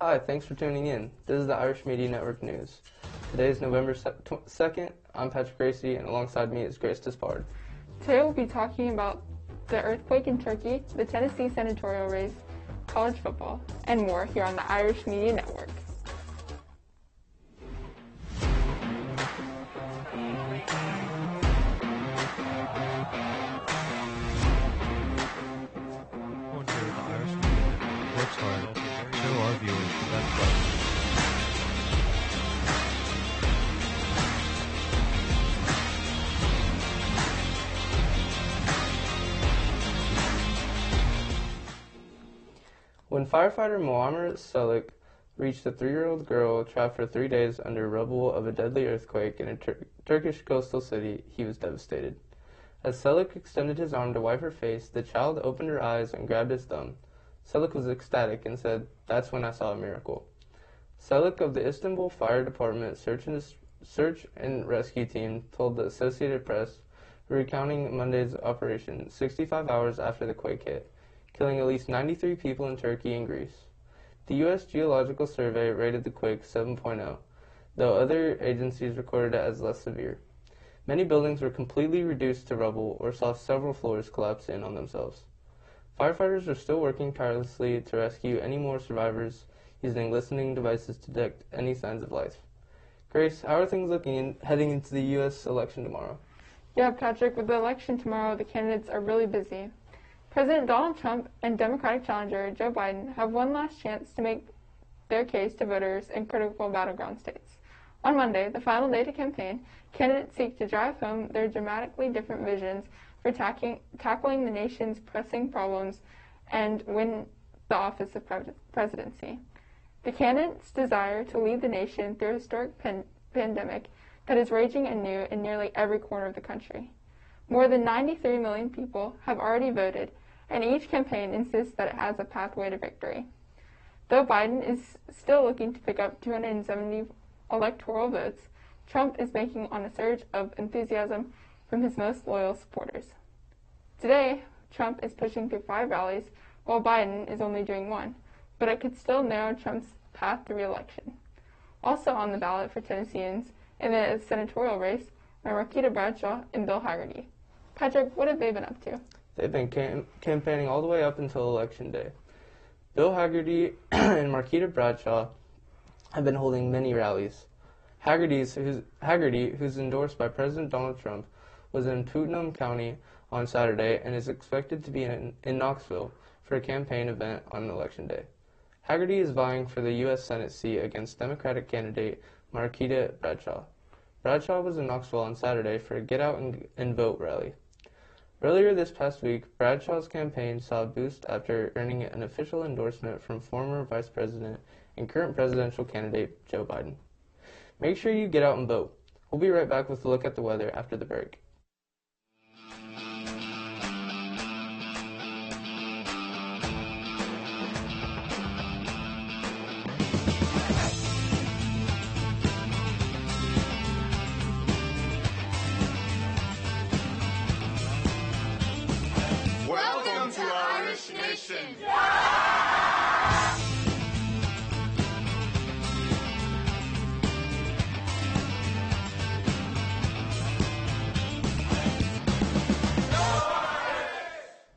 Hi, thanks for tuning in. This is the Irish Media Network News. Today is November 2nd. I'm Patrick Gracie, and alongside me is Grace Despard. Today we'll be talking about the earthquake in Turkey, the Tennessee senatorial race, college football, and more here on the Irish Media Network. Works hard to show our viewers the best life. When firefighter Muammar Selik reached a 3-year-old girl trapped for 3 days under rubble of a deadly earthquake in a Turkish coastal city, he was devastated. As Selik extended his arm to wipe her face, the child opened her eyes and grabbed his thumb. Selik was ecstatic and said, "That's when I saw a miracle." Selik of the Istanbul Fire Department search and rescue team told the Associated Press, recounting Monday's operation 65 hours after the quake hit, killing at least 93 people in Turkey and Greece. The U.S. Geological Survey rated the quake 7.0, though other agencies recorded it as less severe. Many buildings were completely reduced to rubble or saw several floors collapse in on themselves. Firefighters are still working tirelessly to rescue any more survivors using listening devices to detect any signs of life. Grace, how are things looking heading into the U.S. election tomorrow? Yeah, Patrick, with the election tomorrow, the candidates are really busy. President Donald Trump and Democratic challenger Joe Biden have one last chance to make their case to voters in critical battleground states. On Monday, the final day to campaign, candidates seek to drive home their dramatically different visions for tackling the nation's pressing problems and win the office of presidency. The candidates desire to lead the nation through a historic pandemic that is raging anew in nearly every corner of the country. More than 93 million people have already voted, and each campaign insists that it has a pathway to victory. Though Biden is still looking to pick up 270 electoral votes, Trump is banking on a surge of enthusiasm from his most loyal supporters. Today, Trump is pushing through 5 rallies, while Biden is only doing 1, but it could still narrow Trump's path to re-election. Also on the ballot for Tennesseans in the senatorial race are Marquita Bradshaw and Bill Hagerty. Patrick, what have they been up to? They've been campaigning all the way up until Election Day. Bill Hagerty and Marquita Bradshaw have been holding many rallies. Hagerty, who's endorsed by President Donald Trump, was in Putnam County on Saturday and is expected to be in Knoxville for a campaign event on Election Day. Hagerty is vying for the U.S. Senate seat against Democratic candidate Marquita Bradshaw. Bradshaw was in Knoxville on Saturday for a Get Out and Vote rally. Earlier this past week, Bradshaw's campaign saw a boost after earning an official endorsement from former Vice President and current presidential candidate Joe Biden. Make sure you get out and vote. We'll be right back with a look at the weather after the break. Welcome to Irish Nation!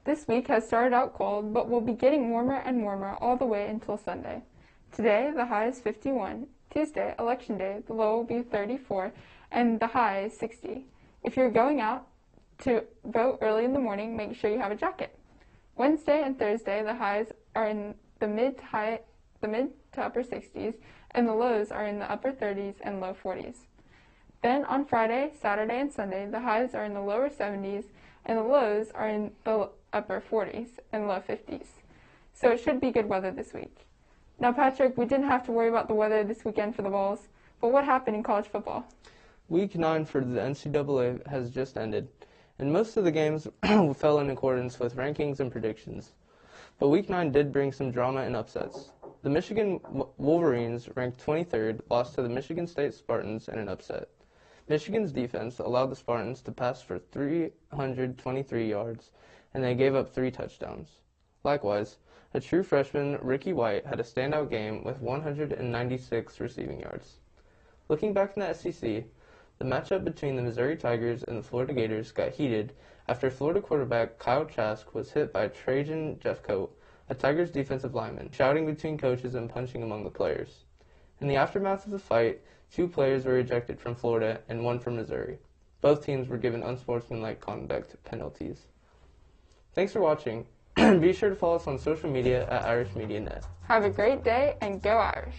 This week has started out cold, but will be getting warmer and warmer all the way until Sunday. Today, the high is 51. Tuesday, Election Day, the low will be 34, and the high is 60. If you're going out to vote early in the morning, make sure you have a jacket. Wednesday and Thursday, the highs are in the mid to upper 60s, and the lows are in the upper 30s and low 40s. Then on Friday, Saturday, and Sunday, the highs are in the lower 70s, and the lows are in the upper 40s and low 50s. So it should be good weather this week. Now, Patrick, we didn't have to worry about the weather this weekend for the Vols, but what happened in college football? Week 9 for the NCAA has just ended, and most of the games fell in accordance with rankings and predictions. But Week 9 did bring some drama and upsets. The Michigan Wolverines, ranked 23rd, lost to the Michigan State Spartans in an upset. Michigan's defense allowed the Spartans to pass for 323 yards, and they gave up 3 touchdowns. Likewise, The true freshman, Ricky White, had a standout game with 196 receiving yards. Looking back in the SEC, the matchup between the Missouri Tigers and the Florida Gators got heated after Florida quarterback Kyle Trask was hit by Trajan Jeffcoat, a Tigers defensive lineman, shouting between coaches and punching among the players. In the aftermath of the fight, 2 players were ejected from Florida and 1 from Missouri. Both teams were given unsportsmanlike conduct penalties. Thanks for watching. Be sure to follow us on social media at Irish Media Net. Have a great day and go Irish!